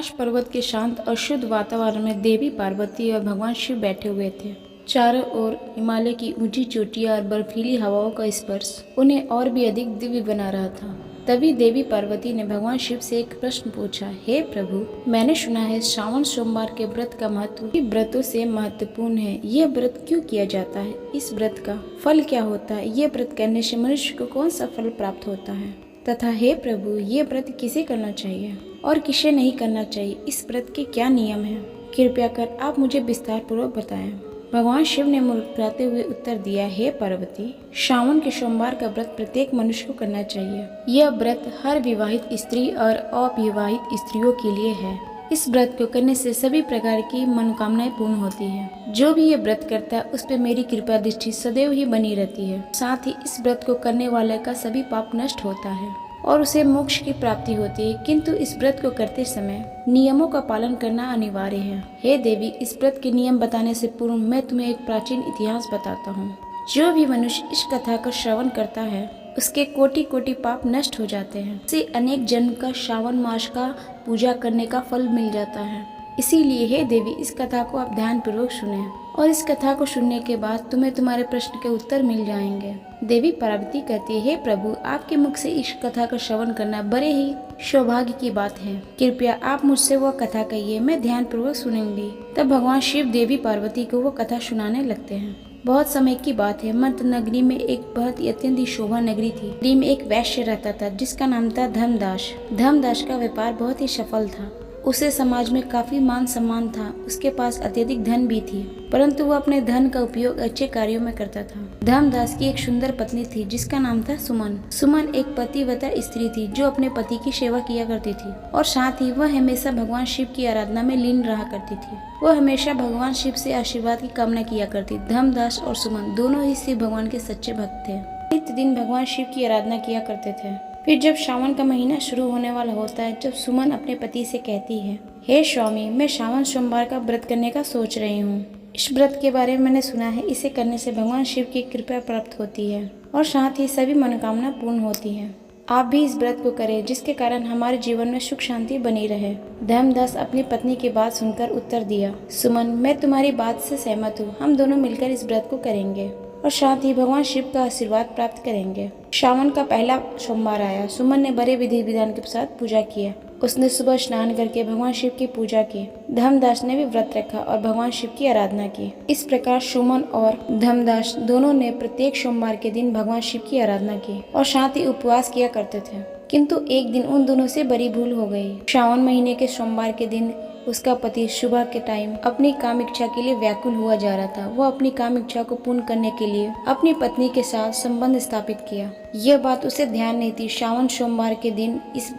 कैलाश पर्वत के शांत और शुद्ध वातावरण में देवी पार्वती और भगवान शिव बैठे हुए थे। चारों ओर हिमालय की ऊंची चोटियां और बर्फीली हवाओं का स्पर्श उन्हें और भी अधिक दिव्य बना रहा था। तभी देवी पार्वती ने भगवान शिव से एक प्रश्न पूछा। हे प्रभु, मैंने सुना है श्रावण सोमवार के व्रत का महत्व व्रतों से महत्वपूर्ण है। यह व्रत क्यों किया जाता है? इस व्रत का फल क्या होता है? यह व्रत करने से मनुष्य को कौन सा फल प्राप्त होता है? तथा हे प्रभु, ये व्रत किसे करना चाहिए और किसे नहीं करना चाहिए? इस व्रत के क्या नियम हैं? कृपया कर आप मुझे विस्तार पूर्वक बताएं। भगवान शिव ने मुस्कुराते हुए उत्तर दिया। हे पार्वती, श्रावण के सोमवार का व्रत प्रत्येक मनुष्य को करना चाहिए। यह व्रत हर विवाहित स्त्री और अविवाहित स्त्रियों के लिए है। इस व्रत को करने से सभी प्रकार की मनोकामनाएं पूर्ण होती है। जो भी ये व्रत करता है उस पे मेरी कृपा दृष्टि सदैव ही बनी रहती है। साथ ही इस व्रत को करने वाले का सभी पाप नष्ट होता है और उसे मोक्ष की प्राप्ति होती है। किंतु इस व्रत को करते समय नियमों का पालन करना अनिवार्य है। हे देवी, इस व्रत के नियम बताने से पूर्व मैं तुम्हें एक प्राचीन इतिहास बताता हूँ। जो भी मनुष्य इस कथा का श्रवण करता है उसके कोटि कोटि पाप नष्ट हो जाते हैं। उसे अनेक जन्म का श्रावण मास का पूजा करने का फल मिल जाता है। इसीलिए हे देवी, इस कथा को आप ध्यान पूर्वक सुने और इस कथा को सुनने के बाद तुम्हें तुम्हारे प्रश्न के उत्तर मिल जाएंगे। देवी पार्वती कहती है, हे प्रभु, आपके मुख से इस कथा का श्रवण करना बड़े ही सौभाग्य की बात है। कृपया आप मुझसे वह कथा कहिए, मैं ध्यान पूर्वक सुनूंगी। तब भगवान शिव देवी पार्वती को वो कथा सुनाने लगते हैं। बहुत समय की बात है। मंत्र नगरी में एक बहुत ही अत्यंत ही शोभा नगरी थी। नगरी में एक वैश्य रहता था जिसका नाम था धर्मदास। धर्मदास का व्यापार बहुत ही सफल था। उसे समाज में काफी मान सम्मान था। उसके पास अत्यधिक धन भी थी, परंतु वह अपने धन का उपयोग अच्छे कार्यों में करता था। धर्मदास की एक सुंदर पत्नी थी जिसका नाम था सुमन। सुमन एक पतिव्रता स्त्री थी जो अपने पति की सेवा किया करती थी और साथ ही वह हमेशा भगवान शिव की आराधना में लीन रहा करती थी। वह हमेशा भगवान शिव से आशीर्वाद की कामना किया करती। धर्मदास और सुमन दोनों ही शिव भगवान के सच्चे भक्त थे। नित्य दिन भगवान शिव की आराधना किया करते थे। फिर जब श्रावण का महीना शुरू होने वाला होता है, जब सुमन अपने पति से कहती है, हे स्वामी, मैं श्रावण सोमवार का व्रत करने का सोच रही हूँ। इस व्रत के बारे में मैंने सुना है, इसे करने से भगवान शिव की कृपा प्राप्त होती है और साथ ही सभी मनोकामना पूर्ण होती है। आप भी इस व्रत को करें जिसके कारण हमारे जीवन में सुख शांति बनी रहे। धर्मदास अपनी पत्नी की बात सुनकर उत्तर दिया, सुमन, मैं तुम्हारी बात से सहमत हूँ। हम दोनों मिलकर इस व्रत को करेंगे और साथ ही भगवान शिव का आशीर्वाद प्राप्त करेंगे। श्रावण का पहला सोमवार आया। सुमन ने बड़े विधि विधान के साथ पूजा किया। उसने सुबह स्नान करके भगवान शिव की पूजा की। धर्मदास ने भी व्रत रखा और भगवान शिव की आराधना की। इस प्रकार सुमन और धर्मदास दोनों ने प्रत्येक सोमवार के दिन भगवान शिव की आराधना की और साथ ही उपवास किया करते थे। किंतु एक दिन उन दोनों से बड़ी भूल हो गई। श्रावण महीने के सोमवार के दिन उसका पति सुबह के टाइम अपनी काम इच्छा के लिए व्याकुल हुआ जा रहा था। वो अपनी काम इच्छा को पूर्ण करने के लिए अपनी पत्नी के साथ संबंध स्थापित किया। यह बात उसे ध्यान नहीं थी। श्रावण सोमवार के दिन इस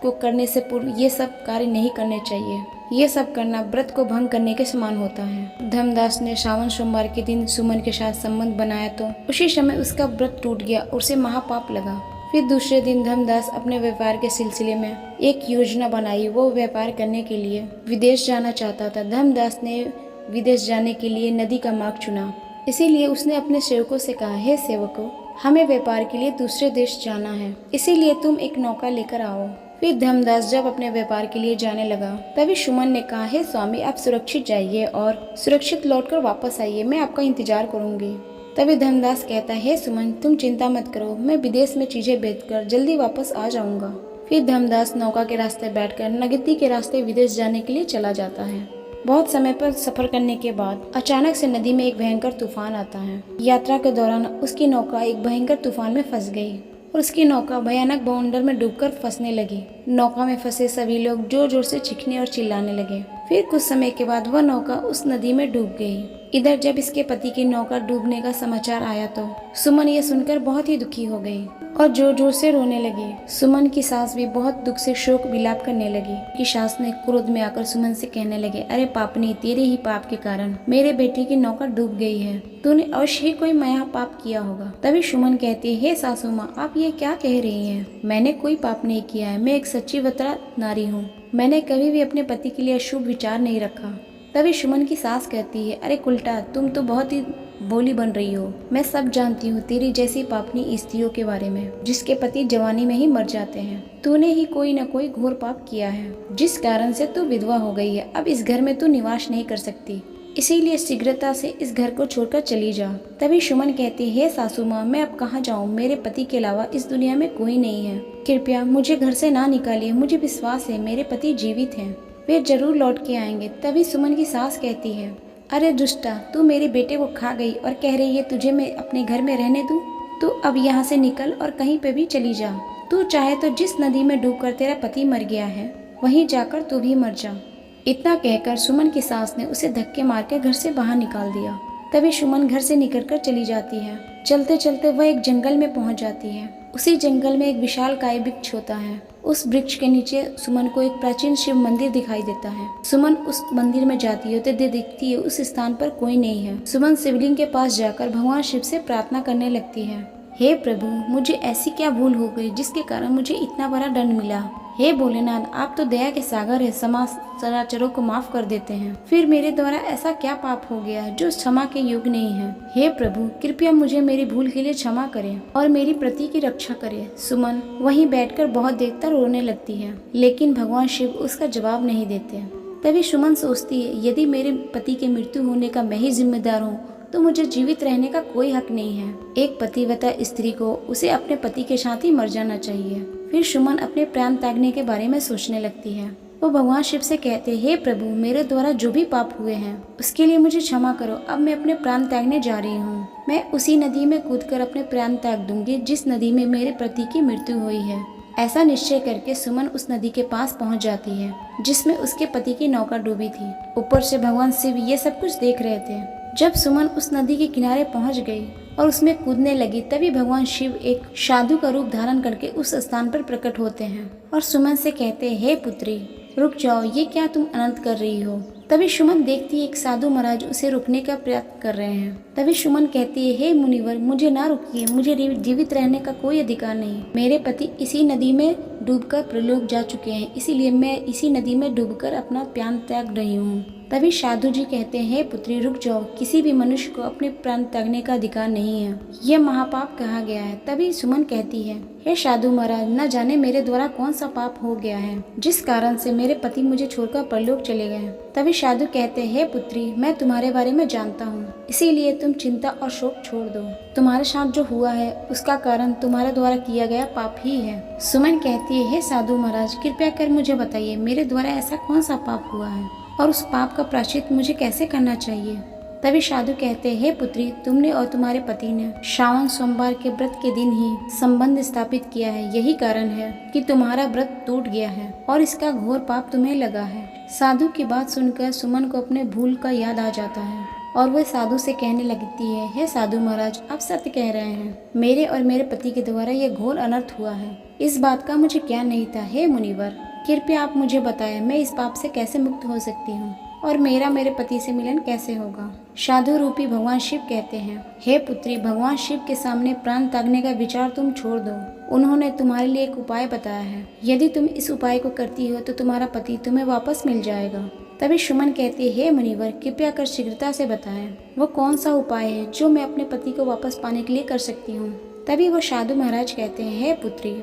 को करने से पूर्व ये सब कार्य नहीं करने चाहिए। ये सब करना व्रत को भंग करने के समान होता है। धर्मदास ने श्रावण सोमवार के दिन सुमन के साथ संबंध बनाया तो उसी समय उसका व्रत टूट गया और उसे महापाप लगा। फिर दूसरे दिन धर्मदास अपने व्यापार के सिलसिले में एक योजना बनाई। वो व्यापार करने के लिए विदेश जाना चाहता था। धर्मदास ने विदेश जाने के लिए नदी का मार्ग चुना। इसीलिए उसने अपने सेवकों से कहा, हे सेवकों, हमें व्यापार के लिए दूसरे देश जाना है, इसीलिए तुम एक नौका लेकर आओ। फिर धर्मदास जब अपने व्यापार के लिए जाने लगा तभी सुमन ने कहा, हे स्वामी, आप सुरक्षित जाइए और सुरक्षित लौटकर वापस आइए, मैं आपका इंतजार करूंगी। तभी धर्मदास कहता है, हे सुमन, तुम चिंता मत करो, मैं विदेश में चीजें बेचकर जल्दी वापस आ जाऊंगा। फिर धर्मदास नौका के रास्ते बैठकर नगदी के रास्ते विदेश जाने के लिए चला जाता है। बहुत समय पर सफर करने के बाद अचानक से नदी में एक भयंकर तूफान आता है। यात्रा के दौरान उसकी नौका एक भयंकर तूफान में फंस गई और उसकी नौका भयानक बवंडर में डूबकर फंसने लगी। नौका में फंसे सभी लोग जोर जोर से चीखने और चिल्लाने लगे। फिर कुछ समय के बाद वह नौका उस नदी में डूब गई। इधर जब इसके पति की नौका डूबने का समाचार आया तो सुमन ये सुनकर बहुत ही दुखी हो गई और जोर जोर से रोने लगी। सुमन की सास भी बहुत दुख से शोक विलाप करने लगी। कि सास ने क्रोध में आकर सुमन से कहने लगे, अरे पापनी, तेरे ही पाप के कारण मेरे बेटे की नौका डूब गई है। तूने अवश्य ही कोई महा पाप किया होगा। तभी सुमन कहती है, हे सासू माँ, आप ये क्या कह रही हैं? मैंने कोई पाप नहीं किया है। मैं एक सच्ची व्रता नारी हूँ। मैंने कभी भी अपने पति के लिए अशुभ विचार नहीं रखा। तभी सुमन की सास कहती है, अरे उल्टा, तुम तो बहुत ही बोली बन रही हो। मैं सब जानती हूँ तेरी जैसी पापनी स्त्रियों के बारे में, जिसके पति जवानी में ही मर जाते हैं। तूने ही कोई न कोई घोर पाप किया है, जिस कारण से तू विधवा हो गई है। अब इस घर में तू निवास नहीं कर सकती, इसीलिए शीघ्रता से इस घर को छोड़कर चली जा। तभी सुमन कहती है, हे सासू माँ, मैं अब कहाँ जाऊँ? मेरे पति के अलावा इस दुनिया में कोई नहीं है। कृपया मुझे घर से ना निकालिए। मुझे विश्वास है मेरे पति जीवित हैं, वे जरूर लौट के आएंगे। तभी सुमन की सास कहती है, अरे दुष्टा, तू मेरे बेटे को खा गई और कह रही है तुझे मैं अपने घर में रहने दूं? तू अब यहाँ से निकल और कहीं पे भी चली जा। तू चाहे तो जिस नदी में डूबकर तेरा पति मर गया है वहीं जाकर तू भी मर जा। इतना कहकर सुमन की सास ने उसे धक्के मारकर घर से बाहर निकाल दिया। तभी सुमन घर से निकलकर चली जाती है। चलते चलते वह एक जंगल में पहुंच जाती है। उसी जंगल में एक विशालकाय वृक्ष होता है। उस वृक्ष के नीचे सुमन को एक प्राचीन शिव मंदिर दिखाई देता है। सुमन उस मंदिर में जाती है तो देखती है उस स्थान पर कोई नहीं है। सुमन शिवलिंग के पास जाकर भगवान शिव से प्रार्थना करने लगती है, हे प्रभु, मुझे ऐसी क्या भूल हो गई जिसके कारण मुझे इतना बड़ा दंड मिला। हे भोलेनाथ, आप तो दया के सागर है, समाज चराचरों को माफ कर देते हैं। फिर मेरे द्वारा ऐसा क्या पाप हो गया जो क्षमा के योग्य नहीं है? हे प्रभु, कृपया मुझे मेरी भूल के लिए क्षमा करें और मेरी पति की रक्षा करें। सुमन वहीं बैठकर बहुत देर तक रोने लगती है, लेकिन भगवान शिव उसका जवाब नहीं देते। तभी सुमन सोचती है, यदि मेरे पति के मृत्यु होने का मैं ही जिम्मेदार हूँ तो मुझे जीवित रहने का कोई हक नहीं है। एक पतिव्रता स्त्री को उसे अपने पति के साथ ही मर जाना चाहिए। फिर सुमन अपने प्राण त्यागने के बारे में सोचने लगती है। वो भगवान शिव से कहते, हे प्रभु, मेरे द्वारा जो भी पाप हुए हैं उसके लिए मुझे क्षमा करो। अब मैं अपने प्राण त्यागने जा रही हूँ। मैं उसी नदी में कूदकर अपने प्राण त्याग दूंगी जिस नदी में मेरे पति की मृत्यु हुई है। ऐसा निश्चय करके सुमन उस नदी के पास पहुंच जाती है जिसमें उसके पति की नौका डूबी थी। ऊपर से भगवान शिव ये सब कुछ देख रहे थे। जब सुमन उस नदी के किनारे पहुंच गई और उसमें कूदने लगी, तभी भगवान शिव एक साधु का रूप धारण करके उस स्थान पर प्रकट होते हैं और सुमन से कहते हैं, हे पुत्री, रुक जाओ, ये क्या तुम अनर्थ कर रही हो? तभी सुमन देखती है एक साधु महाराज उसे रुकने का प्रयत्न कर रहे हैं। तभी सुमन कहती है, हे मुनिवर, मुझे ना रुकिए, मुझे जीवित रहने का कोई अधिकार नहीं। मेरे पति इसी नदी में डूबकर प्रलोक जा चुके हैं, इसीलिए मैं इसी नदी में डूबकर अपना प्राण त्याग रही हूँ। तभी साधु जी कहते हैं, हे पुत्री, रुक जाओ, किसी भी मनुष्य को अपने प्राण त्यागने का अधिकार नहीं है, यह महापाप कहा गया है। तभी सुमन कहती है, हे साधु महाराज, न जाने मेरे द्वारा कौन सा पाप हो गया है जिस कारण से मेरे पति मुझे छोड़कर परलोक चले गए। तभी साधु कहते हैं, हे पुत्री, मैं तुम्हारे बारे में जानता हूँ, इसीलिए तुम चिंता और शोक छोड़ दो। तुम्हारे साथ जो हुआ है उसका कारण तुम्हारे द्वारा किया गया पाप ही है। सुमन कहती है, हे साधु महाराज, कृपया कर मुझे बताइए, मेरे द्वारा ऐसा कौन सा पाप हुआ है और उस पाप का प्रायश्चित मुझे कैसे करना चाहिए? तभी साधु कहते हैं, हे पुत्री, तुमने और तुम्हारे पति ने श्रावण सोमवार के व्रत के दिन ही संबंध स्थापित किया है। यही कारण है कि तुम्हारा व्रत टूट गया है और इसका घोर पाप तुम्हें लगा है। साधु की बात सुनकर सुमन को अपने भूल का याद आ जाता है और वह साधु से कहने लगती है, हे साधु महाराज, आप सत्य कह रहे हैं, मेरे और मेरे पति के द्वारा यह घोर अनर्थ हुआ है। इस बात का मुझे ज्ञान नहीं था। हे मुनिवर, कृपया आप मुझे बताएं, मैं इस पाप से कैसे मुक्त हो सकती हूँ और मेरा मेरे पति से मिलन कैसे होगा? साधु रूपी भगवान शिव कहते हैं, हे पुत्री, भगवान शिव के सामने प्राण त्यागने का विचार तुम छोड़ दो। उन्होंने तुम्हारे लिए एक उपाय बताया है। यदि तुम इस उपाय को करती हो तो तुम्हारा पति तुम्हें वापस मिल जाएगा। तभी सुमन कहती है, हे मुनिवर, कृपया कर शीघ्रता से बताएं, वो कौन सा उपाय है जो मैं अपने पति को वापस पाने के लिए कर सकती हूँ? तभी वो साधु महाराज कहते हैं, हे पुत्री,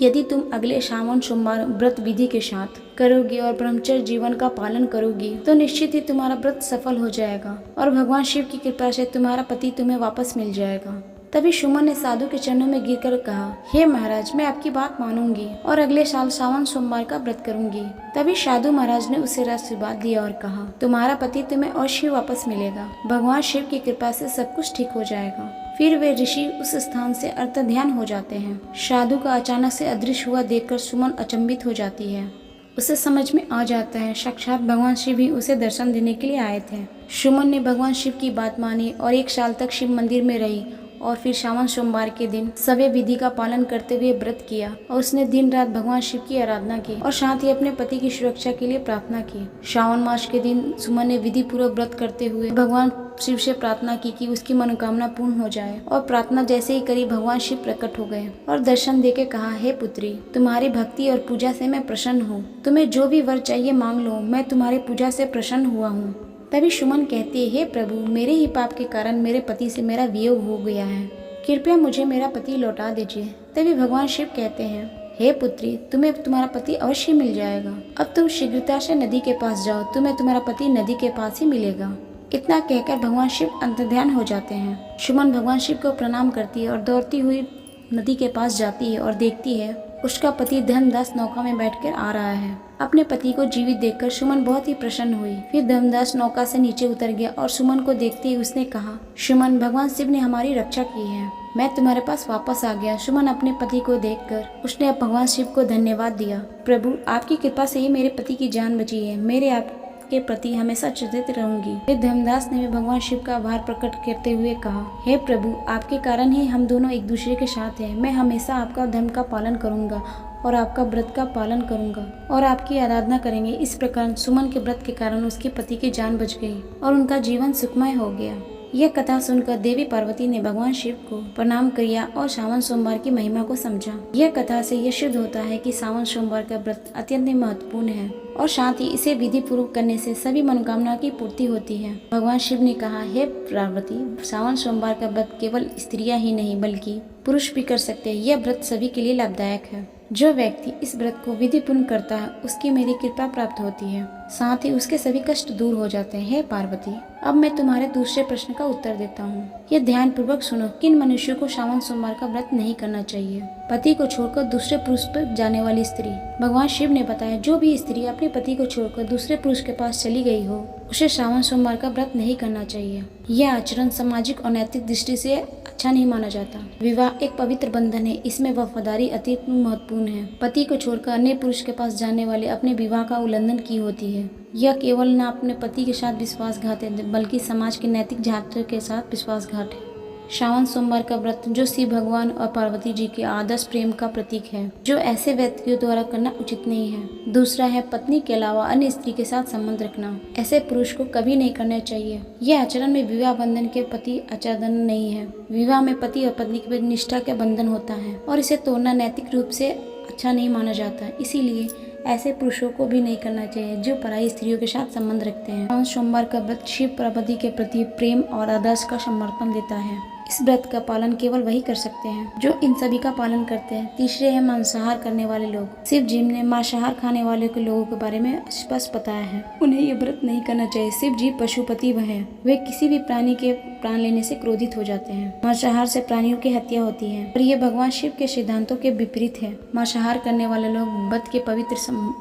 यदि तुम अगले श्रावण सोमवार व्रत विधि के साथ करोगी और ब्रह्मचर्य जीवन का पालन करोगी तो निश्चित ही तुम्हारा व्रत सफल हो जाएगा और भगवान शिव की कृपा से तुम्हारा पति तुम्हें वापस मिल जाएगा। तभी सुमन ने साधु के चरणों में गिरकर कहा, हे महाराज, मैं आपकी बात मानूंगी और अगले साल श्रावण सोमवार का व्रत करूंगी। तभी साधु महाराज ने उसे आशीर्वाद दिया और कहा, तुम्हारा पति तुम्हें अवश्य वापस मिलेगा। भगवान शिव की कृपा से सब कुछ ठीक हो जाएगा। फिर वे ऋषि उस स्थान से अर्थ ध्यान हो जाते हैं। साधु का अचानक से अदृश्य हुआ देखकर सुमन अचंभित हो जाती है। उसे समझ में आ जाता है साक्षात भगवान शिव ही उसे दर्शन देने के लिए आए थे। सुमन ने भगवान शिव की बात मानी और 1 साल तक शिव मंदिर में रही और फिर श्रावण सोमवार के दिन सभी विधि का पालन करते हुए व्रत किया और उसने दिन रात भगवान शिव की आराधना की और साथ ही अपने पति की सुरक्षा के लिए प्रार्थना की। श्रावण मास के दिन सुमन ने विधि पूर्वक व्रत करते हुए भगवान शिव से प्रार्थना की कि उसकी मनोकामना पूर्ण हो जाए और प्रार्थना जैसे ही करी भगवान शिव प्रकट हो गए और दर्शन देके कहा, हे पुत्री, तुम्हारी भक्ति और पूजा से मैं प्रसन्न हूँ। तुम्हें जो भी वर चाहिए मांग लो, मैं तुम्हारी पूजा से प्रसन्न हुआ हूँ। तभी सुमन कहती है, हे प्रभु, मेरे ही पाप के कारण मेरे पति से मेरा वियोग हो गया है, कृपया मुझे मेरा पति लौटा दीजिए। तभी भगवान शिव कहते हैं, हे पुत्री, तुम्हें तुम्हारा पति अवश्य मिल जाएगा। अब तुम शीघ्रता से नदी के पास जाओ, तुम्हें तुम्हारा पति नदी के पास ही मिलेगा। इतना कहकर भगवान शिव अंतर्ध्यान हो जाते हैं। सुमन भगवान शिव को प्रणाम करती है और दौड़ती हुई नदी के पास जाती है और देखती है उसका पति धर्मदास नौका में बैठकर आ रहा है। अपने पति को जीवित देखकर सुमन बहुत ही प्रसन्न हुई। फिर धर्मदास नौका से नीचे उतर गया और सुमन को देखते ही उसने कहा, सुमन, भगवान शिव ने हमारी रक्षा की है, मैं तुम्हारे पास वापस आ गया। सुमन अपने पति को देखकर उसने भगवान शिव को धन्यवाद दिया। प्रभु, आपकी कृपा से ही मेरे पति की जान बची है, मेरे आपके प्रति हमेशा चिंतित रहूंगी। फिर धर्मदास ने भी भगवान शिव का आभार प्रकट करते हुए कहा, हे प्रभु, आपके कारण ही हम दोनों एक दूसरे के साथ हैं। मैं हमेशा आपका धर्म का पालन करूंगा और आपका व्रत का पालन करूंगा और आपकी आराधना करेंगे। इस प्रकार सुमन के व्रत के कारण उसके पति की जान बच गई और उनका जीवन सुखमय हो गया। यह कथा सुनकर देवी पार्वती ने भगवान शिव को प्रणाम किया और सावन सोमवार की महिमा को समझा। यह कथा से यह सिद्ध होता है कि सावन सोमवार का व्रत अत्यंत महत्वपूर्ण है और साथ ही इसे विधि पूर्वक करने से सभी मनोकामना की पूर्ति होती है। भगवान शिव ने कहा, हे पार्वती, सावन सोमवार का व्रत केवल स्त्रियां ही नहीं बल्कि पुरुष भी कर सकते हैं। यह व्रत सभी के लिए लाभदायक है। जो व्यक्ति इस व्रत को विधि पूर्ण करता है उसकी मेरी कृपा प्राप्त होती है, साथ ही उसके सभी कष्ट दूर हो जाते हैं। हे पार्वती, अब मैं तुम्हारे दूसरे प्रश्न का उत्तर देता हूँ। यह ध्यान पूर्वक सुनो, किन मनुष्यों को सावन सोमवार का व्रत नहीं करना चाहिए? पति को छोड़कर दूसरे पुरुष पर जाने वाली स्त्री। भगवान शिव ने बताया, जो भी स्त्री अपने पति को छोड़कर दूसरे पुरुष के पास चली गई हो उसे सावन सोमवार का व्रत नहीं करना चाहिए। यह आचरण सामाजिक और नैतिक दृष्टि से अच्छा नहीं माना जाता। विवाह एक पवित्र बंधन है, इसमें वफादारी अति महत्वपूर्ण है। पति को छोड़कर अन्य पुरुष के पास जाने वाले अपने विवाह का उल्लंघन की होती है। यह केवल न अपने पति के साथ विश्वासघात है बल्कि समाज के नैतिक झांसे के साथ विश्वासघात है। सावन सोमवार का व्रत जो शिव भगवान और पार्वती जी के आदर्श प्रेम का प्रतीक है, जो ऐसे व्यक्तियों द्वारा करना उचित नहीं है। दूसरा है पत्नी के अलावा अन्य स्त्री के साथ संबंध रखना। ऐसे पुरुष को कभी नहीं करना चाहिए। यह आचरण में विवाह बंधन के प्रति आचरण नहीं है। विवाह में पति और पत्नी के बीच निष्ठा का बंधन होता है और इसे तोड़ना नैतिक रूप से अच्छा नहीं माना जाता। इसीलिए ऐसे पुरुषों को भी नहीं करना चाहिए जो पराई स्त्रियों के साथ संबंध रखते हैं। सावन सोमवार का व्रत शिव पार्वती के प्रति प्रेम और आदर्श का समर्पण देता है। इस व्रत का पालन केवल वही कर सकते हैं जो इन सभी का पालन करते हैं। तीसरे है मांसाहार करने वाले लोग। शिव जी ने मांसाहार खाने वाले के लोगों के बारे में स्पष्ट बताया है, उन्हें ये व्रत नहीं करना चाहिए। शिव जी पशुपति हैं, वे किसी भी प्राणी के प्राण लेने से क्रोधित हो जाते हैं। मांसाहार से प्राणियों की हत्या होती है और ये भगवान शिव के सिद्धांतों के विपरीत है। मांसाहार करने वाले लोग व्रत के पवित्र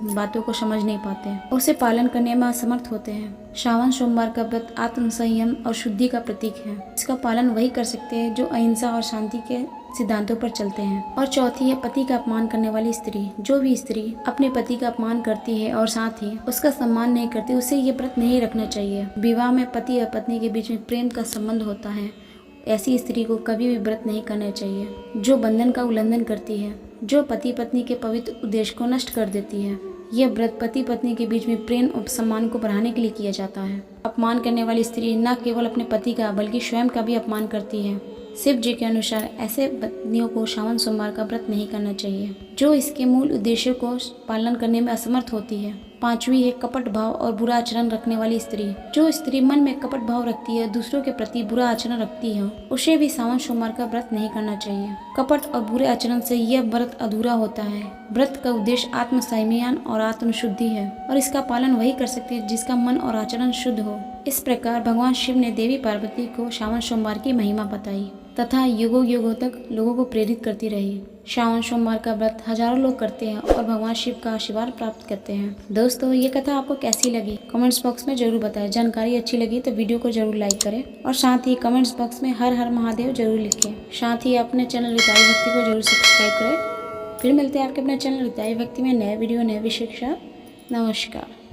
बातों को समझ नहीं पाते हैं, उसे पालन करने में असमर्थ होते हैं। सावन सोमवार का व्रत आत्म संयम और शुद्धि का प्रतीक है। इसका पालन वही कर सकते हैं जो अहिंसा और शांति के सिद्धांतों पर चलते हैं। और चौथी है पति का अपमान करने वाली स्त्री। जो भी स्त्री अपने पति का अपमान करती है और साथ ही उसका सम्मान नहीं करती, उसे ये व्रत नहीं रखना चाहिए। विवाह में पति और पत्नी के बीच में प्रेम का संबंध होता है, ऐसी स्त्री को कभी भी व्रत नहीं करना चाहिए। जो बंधन का उल्लंघन करती है, जो पति पत्नी के पवित्र उद्देश्य को नष्ट कर देती है। यह व्रत पति पत्नी के बीच में प्रेम और सम्मान को बढ़ाने के लिए किया जाता है। अपमान करने वाली स्त्री न केवल अपने पति का बल्कि स्वयं का भी अपमान करती है। शिव जी के अनुसार ऐसे पत्नियों को सावन सोमवार का व्रत नहीं करना चाहिए जो इसके मूल उद्देश्यों को पालन करने में असमर्थ होती है। पांचवी है कपट भाव और बुरा आचरण रखने वाली स्त्री। जो स्त्री मन में कपट भाव रखती है, दूसरों के प्रति बुरा आचरण रखती है, उसे भी सावन सोमवार का व्रत नहीं करना चाहिए। कपट और बुरे आचरण से यह व्रत अधूरा होता है। व्रत का उद्देश्य आत्म संयम और आत्म शुद्धि है और इसका पालन वही कर सकते हैं जिसका मन और आचरण शुद्ध हो। इस प्रकार भगवान शिव ने देवी पार्वती को सावन सोमवार की महिमा बताई तथा युगों युगों तक लोगों को प्रेरित करती रही। सावन सोमवार का व्रत हजारों लोग करते हैं और भगवान शिव का आशीर्वाद प्राप्त करते हैं। दोस्तों, ये कथा आपको कैसी लगी कमेंट्स बॉक्स में जरूर बताएं। जानकारी अच्छी लगी तो वीडियो को जरूर लाइक करें और साथ ही कमेंट्स बॉक्स में हर हर महादेव जरूर लिखें। साथ ही अपने चैनल रिताई भक्ति को जरूर सब्सक्राइब करें। फिर मिलते हैं आपके अपने चैनल रिताई भक्ति में नए वीडियो नए विषय के साथ। नमस्कार।